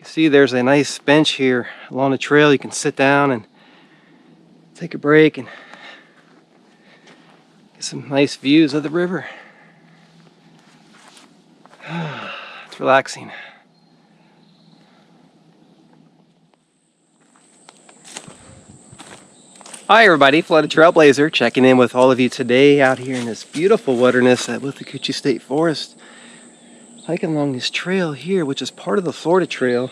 You see there's a nice bench here along the trail. You can sit down and take a break and get some nice views of the river. It's relaxing. Hi everybody, Florida Trailblazer checking in with all of you today out here in this beautiful wilderness at Withlacoochee State Forest. Hiking along this trail here, which is part of the Florida Trail.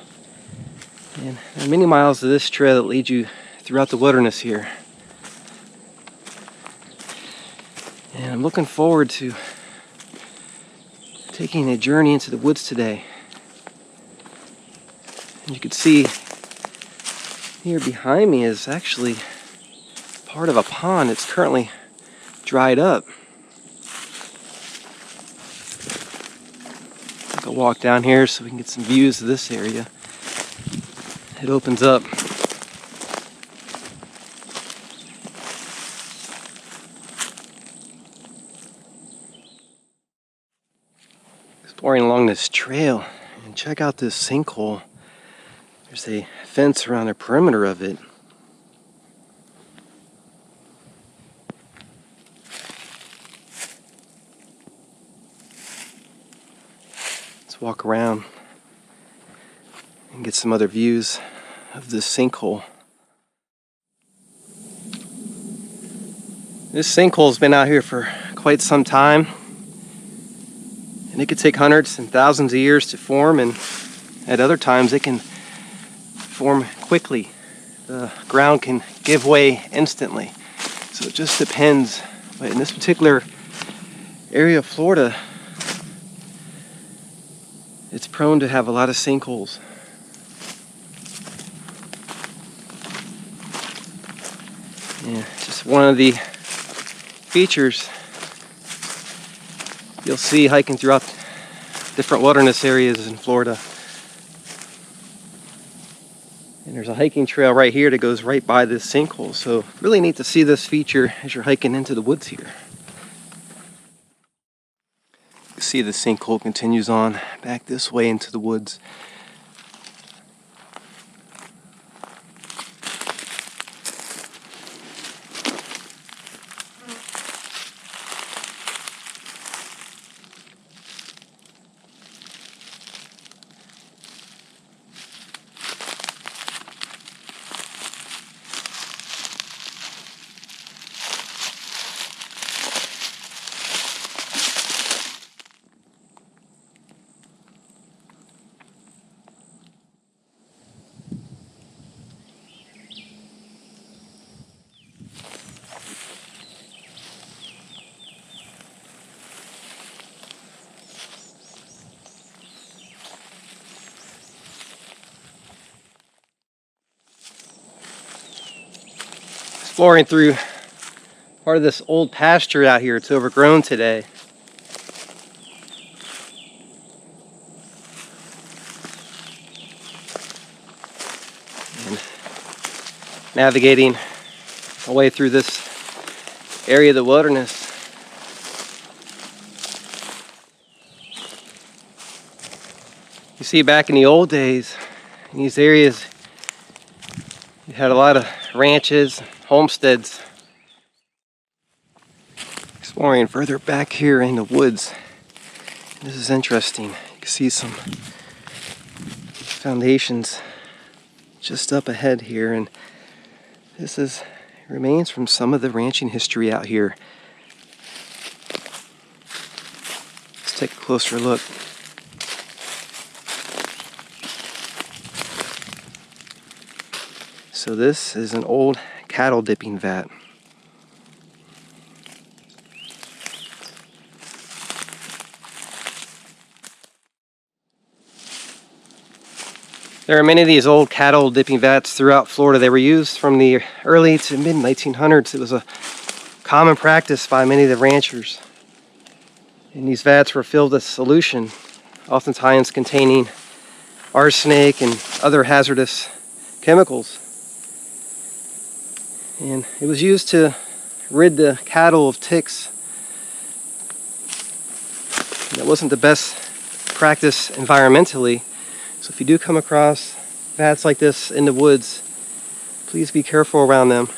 And there are many miles of this trail that lead you throughout the wilderness here. And I'm looking forward to taking a journey into the woods today. And you can see here behind me is actually part of a pond. It's currently dried up. I'll walk down here so we can get some views of this area. It opens up. Exploring along this trail, and check out this sinkhole. There's a fence around the perimeter of it. Let's walk around and get some other views of this sinkhole. This sinkhole's been out here for quite some time, and it could take hundreds and thousands of years to form, and at other times it can form quickly. The ground can give way instantly, so it just depends. But in this particular area of Florida, it's prone to have a lot of sinkholes. Yeah, just one of the features you'll see hiking throughout different wilderness areas in Florida. And there's a hiking trail right here that goes right by this sinkhole, so really neat to see this feature as you're hiking into the woods here. You can see the sinkhole continues on back this way into the woods. Exploring through part of this old pasture out here. It's overgrown today. And navigating my way through this area of the wilderness. You see, back in the old days, in these areas, you had a lot of ranches, homesteads. Exploring further back here in the woods. This is interesting. You can see some foundations just up ahead here, and this is remains from some of the ranching history out here. Let's take a closer look. So this is an old cattle dipping vat. There are many of these old cattle dipping vats throughout Florida. They were used from the early to mid 1900s. It was a common practice by many of the ranchers. And these vats were filled with solution, oftentimes containing arsenic and other hazardous chemicals. And it was used to rid the cattle of ticks. And it wasn't the best practice environmentally, So if you do come across vats like this in the woods, please be careful around them.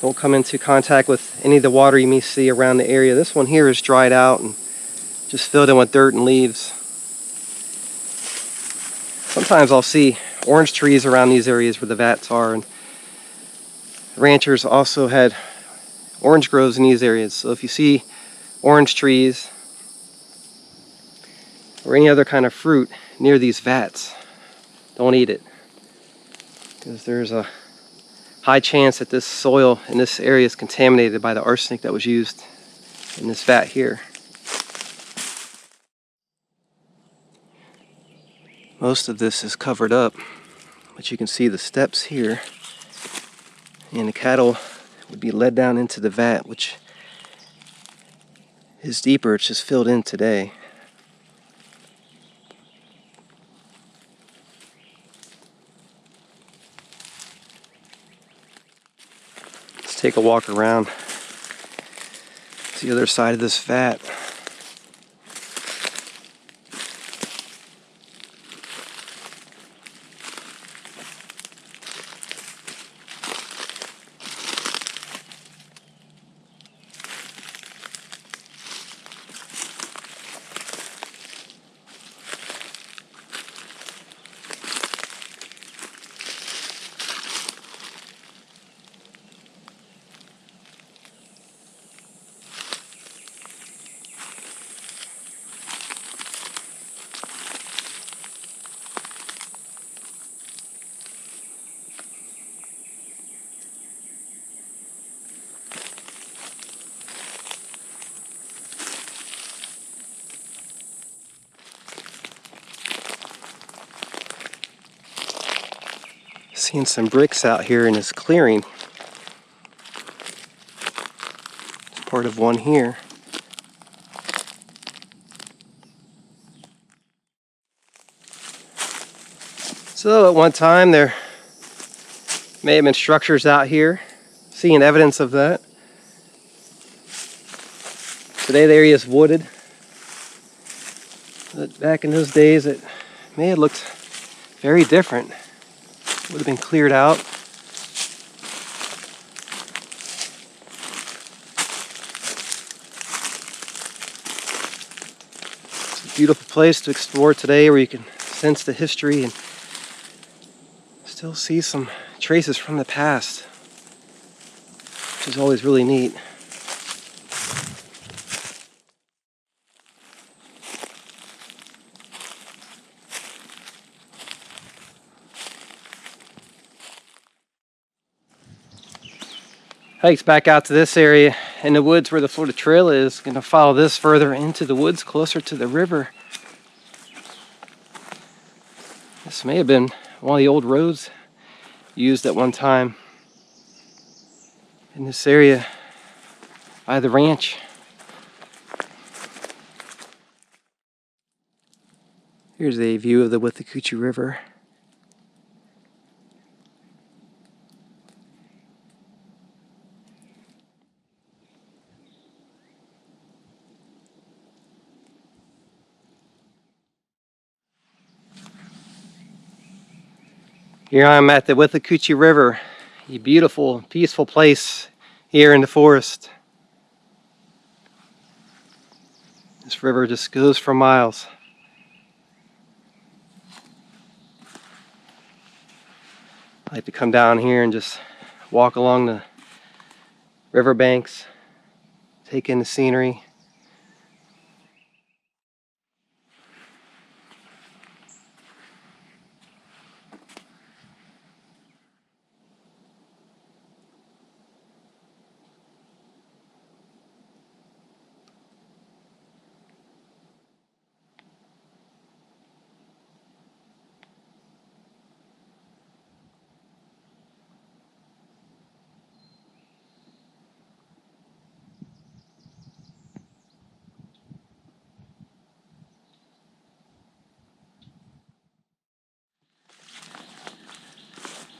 Don't come into contact with any of the water you may see around the area. This one here is dried out and just filled in with dirt and leaves. Sometimes I'll see orange trees around these areas where the vats are, and ranchers also had orange groves in these areas. So if you see orange trees or any other kind of fruit near these vats, don't eat it, because there's a high chance that this soil in this area is contaminated by the arsenic that was used in this vat here. Most of this is covered up, but you can see the steps here, and the cattle would be led down into the vat, which is deeper. It's just filled in today. Let's take a walk around to the other side of this vat. Seeing some bricks out here in this clearing. It's part of one here. So at one time there may have been structures out here. Seeing evidence of that. Today the area is wooded. But back in those days it may have looked very different. Would have been cleared out. It's a beautiful place to explore today, where you can sense the history and still see some traces from the past, which is always really neat. Hikes back out to this area in the woods where the Florida Trail is. Going to follow this further into the woods closer to the river. This may have been one of the old roads used at one time in this area by the ranch. Here's a view of the Withlacoochee River. Here I'm at the Withlacoochee River, a beautiful, peaceful place here in the forest. This river just goes for miles. I like to come down here and just walk along the riverbanks, take in the scenery.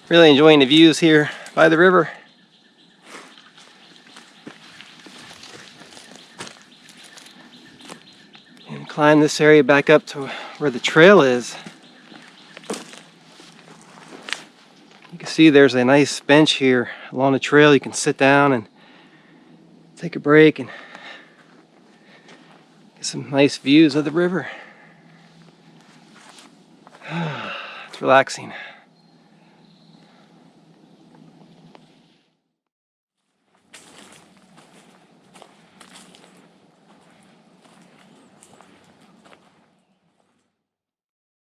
Really enjoying the views here by the river. And climb this area back up to where the trail is. You can see there's a nice bench here along the trail. You can sit down and take a break and get some nice views of the river. It's relaxing.